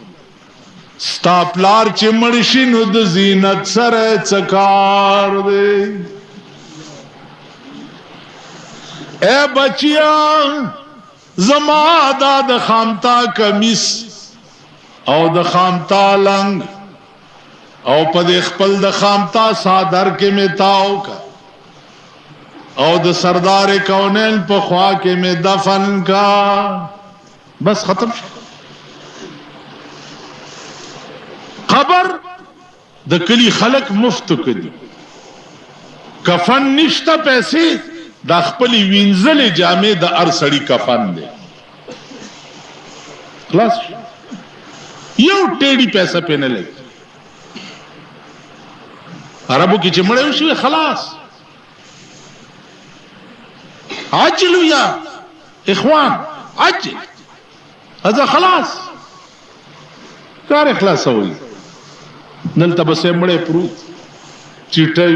ستا پلار چې مړشي نو د زینت سره څکار دی اے بچیا زما دا د خامتا کمیس او د خامتا لنګ او په د خپل د خامتا صادر کې میتاو کا او د سردار کونین په خوا کې می دفن کا بس ختم قبر د کلی خلق مفت کړي کفن نشته پیسې د خپل وینځلې جامې د ارسړی کفن دی خلاص یو ټیډي پیسې پېنه لګي عربو کې چې مړ شي خلاص عجلوا يا اخوان عجل هذا خلاص کار اخلاص وي نن تبسه مړې پرو چټي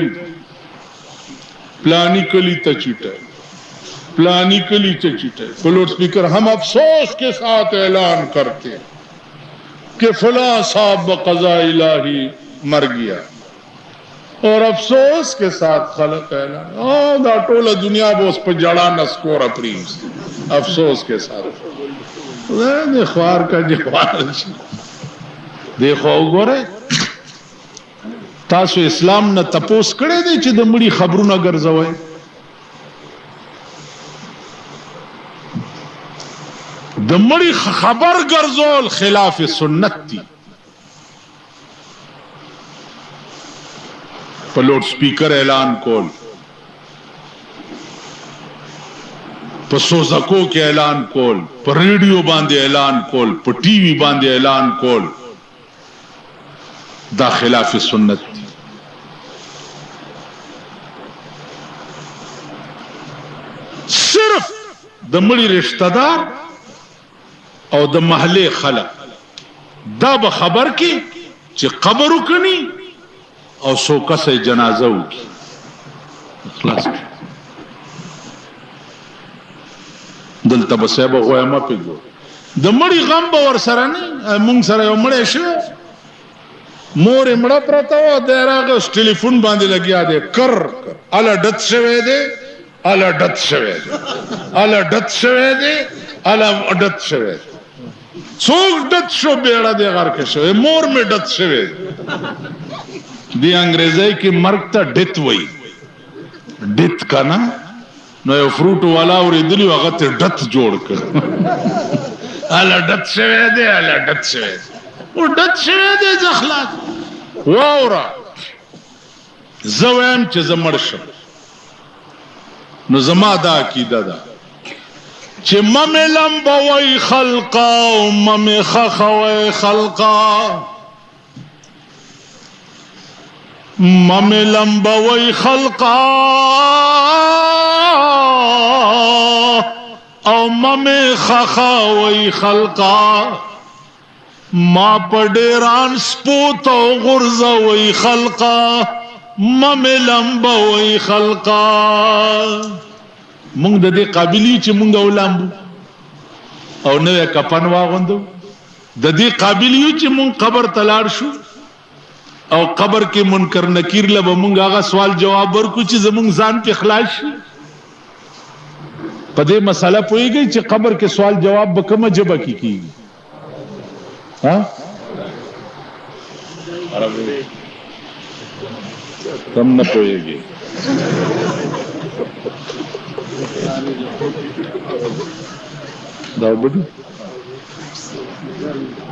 پلانی کلی ته چټي پلانی کلی ته چټي په لوډ سپیکر ہم افسوس کے ساتھ اعلان کرتے کہ فلاں صاحب بقضاء الہی مر گیا اور افسوس کے ساتھ خلق اعلان دا ټوله دنیا به اوس په جړا نسکور اپریم افسوس کے ساتھ نه خوار کا جوار دیکھو وګوره تاسو اسلام نه تپوس کړی دی چې د مړي خبرونه ګرځوي د مړي خبر ګرځول خلاف سنت دی په لوډ سپیکر اعلان کول په سوزکو کې اعلان کول په ریډیو باندې اعلان کول په ټي وي باندې اعلان کول دا خلاف سنت دی صرف د مړي رشتہ دار او د محلې خلک دا به خبر کې چې قبر وکني او سو کسه جنازه وکي خلاص دلته به صاحب غویا ما پیګو د مړي غم به ور سره نه مونږ سره یو مړی شو مور مړه پرته و د راغ ټلیفون باندې لګیا دی کر الا ډت شوی دی الا ډت شوی دی الا ډت شوی دی الا ډت شوی څوک ډت شو بیړه دی غر کې شو مور می ډت شوی دی انګریزي کې مرګ ته ډت وای ډت کنا نو یو فروټ والا ورېدلی هغه ته ډت جوړ کړ الا ډت شوی دی الا ډت شوی او ډت شوی دی ځخلاص واورا زویم چې زمړ شم نو زما دا عقیده ده چې ممه لمبوي خلقا او ممه خخوي خلقا ممه لمبوي خلقا او ممه خخوي خلقا ما پډیران سپوت او غرزوي خلقا ممه لمبوي خلقا مونږ د دې قابلیت چې مونږ ولامبو او نو کفن واغوندو د دې قابلیت چې مونږ قبر تلاړ شو او قبر کې منکر نکیر له مونږ هغه سوال جواب ورکو چې زمونږ ځان په خلاص شي په دې مسله پويږي چې قبر کې سوال جواب به کومه جبه کیږي ها عربي کم نه پويږي دا وبدي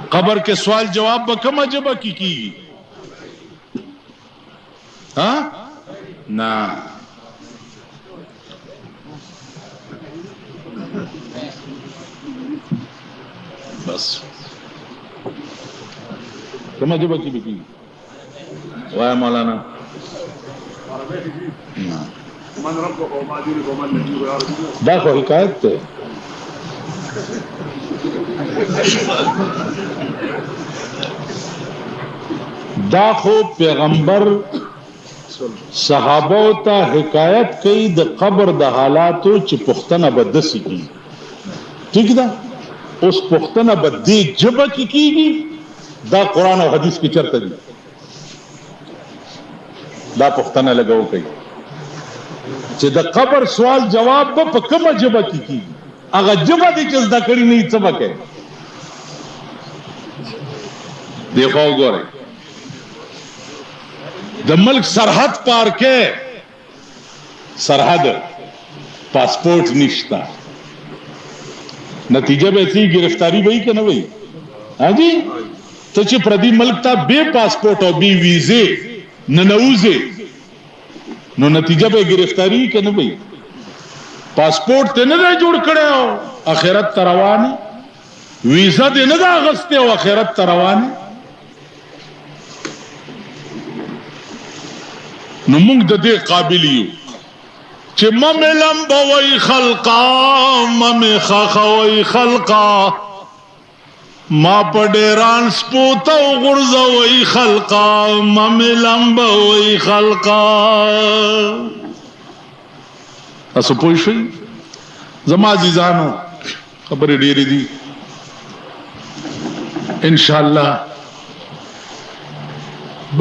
قبر کے سوال جواب بکم عجبہ کی ہاں نا بس کم عجبہ کی بھی وایا مولانا دا خو حکایت ته دا خو پیغمبر صحابه ته حکایت کوي د قبر د حالاتو چې پښتنه بدسي کی ٹھیک ده اوس پښتنه بدی جبه کیږي دا قران او حدیث کې چرته دي دا پښتنه لګاو کوي چې د قبر سوال جواب په کومه جبه کیږي هغه جبه دي چې زده کړی نه څه وکړي دی خو ګوره د ملک سرحد پار کې سرحد پاسپورت نشتا نتیجه به سی گرفتاری وای کنه وای ها جی ته چې پردي ملک ته بے پاسپورت او بي ویزه ننوزه نو نتیجه به گرفتاری کنه وای پاسپورت ته نه جوړ کړو اخرت ته روانه ویزه دې نه دا غسته او اخرت ته روانه نو موږ د دې قابل یو چې مملم بوي خلقا مم خخوي خلقا ما پډیران سپوتو غرزوي خلقا مملم بوي خلقا تاسو پوه شئ زما عزیزانو خبرې ډېرې دي ان شاء الله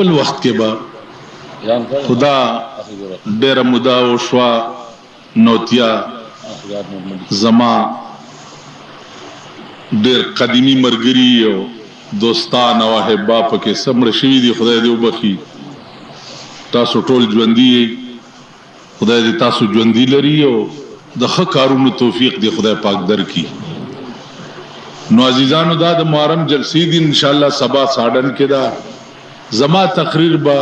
بل وخت کې به خدا ډېره موده وشوه نوتیا زما ډېر قدیمی مرګري او دوستان او احبا پکې سمړه شوي دي خدای دې وبخي تاسو ټول ژوندي خدای دې تاسو ژوندي لري او د ښه کارونو توفیق دې خدای پاک درکړي نو عزیزانو دا د محرم جلسې دي ان شاء الله سبا ساډن کې دا زما تقریر با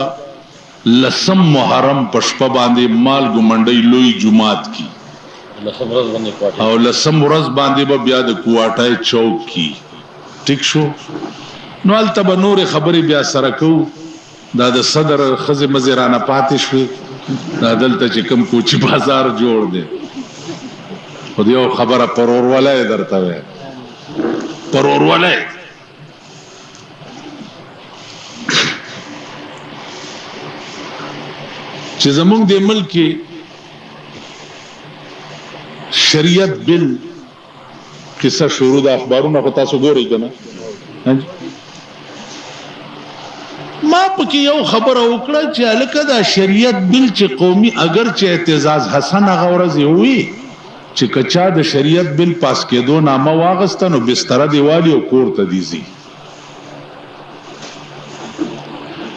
لسم محرم پشپا باندې مال ګمنډي لوی جمعات کی او لسم ورځ باندې به بیا د کوټای چوک کی ټیک شو نو البته به نور خبرې بیا سره کو دا د صدر خزه مزرانه پاتې شو دا دلته چې کوم کوچی بازار جوړ دی خو یو خبره پرورولای درته وای پرورولای چې زمونږ د ملک کې شریعت بل کیسه شروع د اخبارونو په تاسو ګورئ کنه ما پکې یو خبره وکړه چې الکه دا شریعت بل چې قومي اگر چې اعتزاز حسن هغه ورځ وي چې کچا د شریعت بل پاس کېدو نامه واغسته نو بستر دیوالی او کور ته دیزي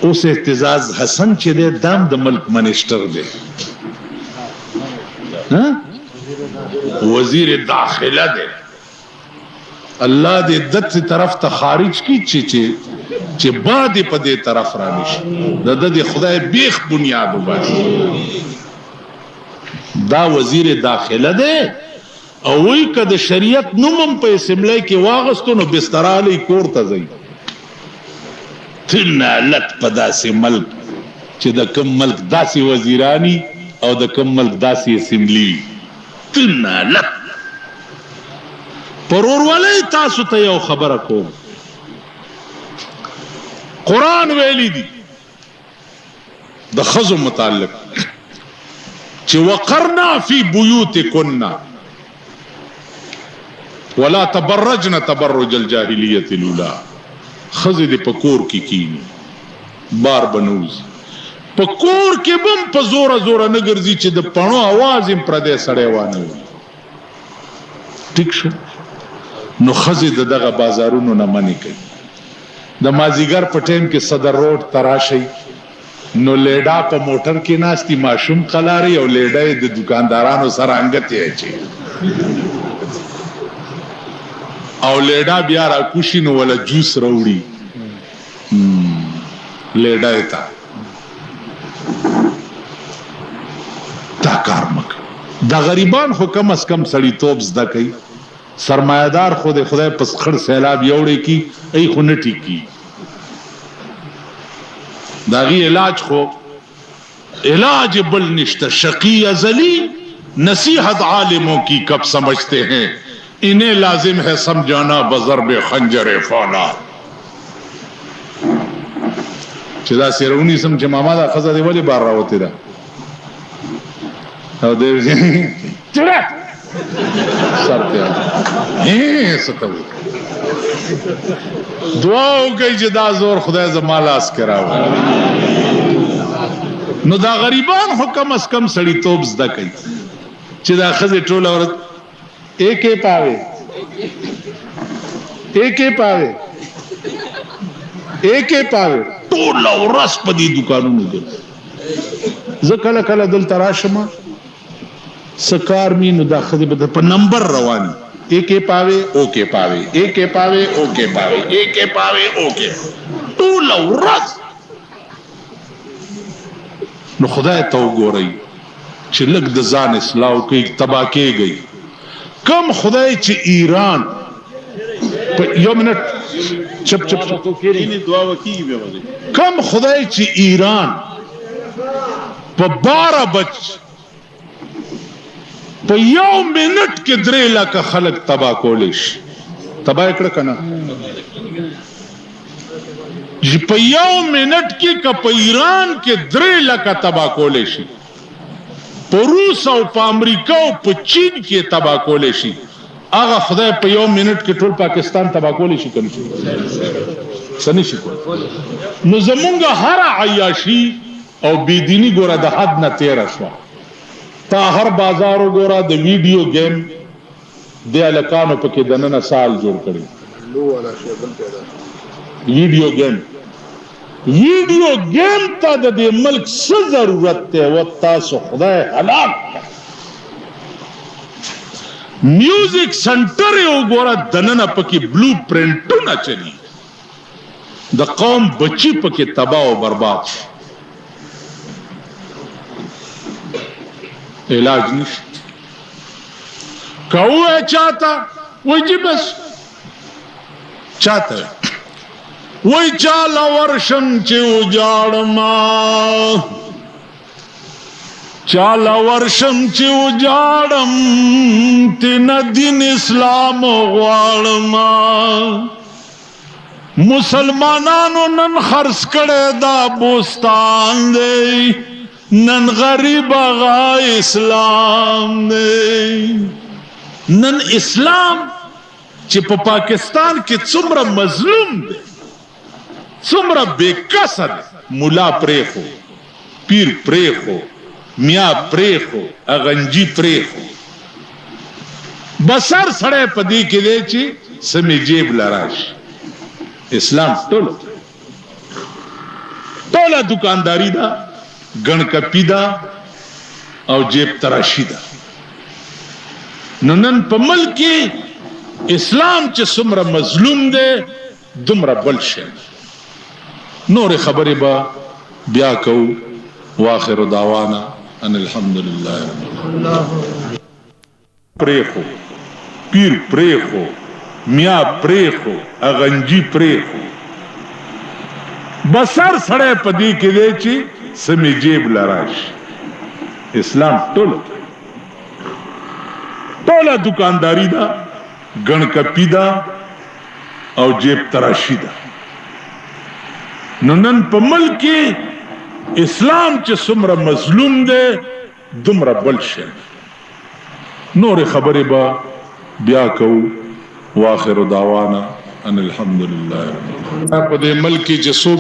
اوس اعتزاز حسن چې د دام د ملک منیسټر دی وزیر داخله دی الله دې دت طرف ته خارج کی چې بعد په دې طرف را نشي د خدای بیخ بنیاد وباسي دا وزیر داخله دی او وی که د شریعت نومم په اسمبلی کې واغستو نو بسترالی کور ته ځي تنالت په داسې ملک چې د کم ملک داسې وزیرانی او د کم ملک داسې اسمبلی تنالت پرورولای تاسو ته یو خبره کوم قرآن ویلی دی د خزو متعلق چې وقرنا فی بیوتکن ولا تبرجن تبرج الجاهلیت الاولى خزی دی پکور کی کینی بار بنوز پکور کې بم په زوره زوره نه ګرځي چې د پڼو आवाज هم پردې سړی وانه ټیک شو نو خزی دغه بازارونو نه منی کوي د مازیګر په ټیم کې صدر روډ تراشي نو لیډا په موټر کې ناشتي ماشوم قلاري او لیډا د دکاندارانو سره انګته اچي او لیډا بیا را کوشي نو ولا جوس وروړي لیډا تا دا کار مک دا غریبان خو کم از کم سړی توپ زده کوي سرمایدار خود خدای پس خړ سیلاب یوړي کی ای خو نه ټیکی داغي علاج خو علاج بل نشته شقی ازلی نصیحت عالموں کی کب سمجھتے ہیں انہیں لازم ہے سمجھانا بضرب خنجر فانا چې دا سیرونی سم چې ماما دا خزه دی ولی بار راوتی دا او دی چړه سرته ستوي دعا وکړئ چې دا زور خدای زما لاس کې راوړي نو دا غریبان خو کم از کم سړی توپ زده کوي چې دا ښځې ټوله ورځ ایکې پاوې ایکې پاوې ایکې پاوې ټوله ورځ په دې دوکانونو ګرځي زه کله کله دلته راشم سکار می نو دا ښځې به په نمبر رواني ایکې پاوې اوکې پاوې ایکې پاوې اوکې پاوې ایکې پاوې اوکې ټوله ورځ نو خدای ته وګورئ چې لږ د ځان اصلاح کوي تبا کېږي کم خدای چې ایران یو منټ چپ چپ کم خدای چې ایران په 12 بج په یو منټ کې 3 لکه خلک تبا کولی شي تبا کړه کنه په یو منټ کې که په ایران کې 3 لکه تبا کولی شي په روس او په امریکا او په چین کې تبا کولی شي هغه خدای په یو منټ کې ټول پاکستان تبا کولی شي کنه سني شي نو زمونږ هر عیاشي او بيدینی ګوره د حد نه تیر شو تا هر بازار وګوره د ویډیو گیم د الکانو په کې دننه سال جوړ کړي ویډیو گیم ته د دې ملک څه ضرورت ته و تاسو خدای هلاک میوزیک سنټر یو ګوره دننه په کې بلو پرنټونه چلی د قوم بچی په کې تباہ او برباد علاج نشته کوه چاته وجه بس چاته وای چاله ورشم چې وجاړما चाला वर्षम ची उजाड़म तीन दिन इस्लाम वाड़मा मुसलमानानो नन खर्च करे दा बोस्तान दे नन गरीब आगा इस्लाम दे नन इस्लाम ची पाकिस्तान के चुमरा मजलूम दे चुमरा बेकसर मुला प्रेखो पीर प्रेखो मियाँ प्रेखो अगंजी प्रेखो बसर सड़े पदी के दे ची समी जेब लराश इस्लाम टोला दुकानदारी दा गणकपी दा और जेब तराशी दा ननन पमल की इस्लाम च सुमरा मजलूम दे दुमरा बलशे नूर खबर बा ब्या कहू वाखिर दावाना अनिल्हम्दुलिल्लाह प्रेखो पीर प्रेखो मियाँ प्रेखो अगंजी प्रेखो बसर सड़े पदी के दे ची समी जेब लराश इस्लाम टोला दुकानदारी दा गणकपी दा और जेब तराशी दा ननन पमल के इस्लाम च सुमरा मजलूम दे दुमरा बलशे नूर खबर बा ब्या कहू वाखिर दावाना अनिल्हम्दुलिल्लाह। पदे मल की जसो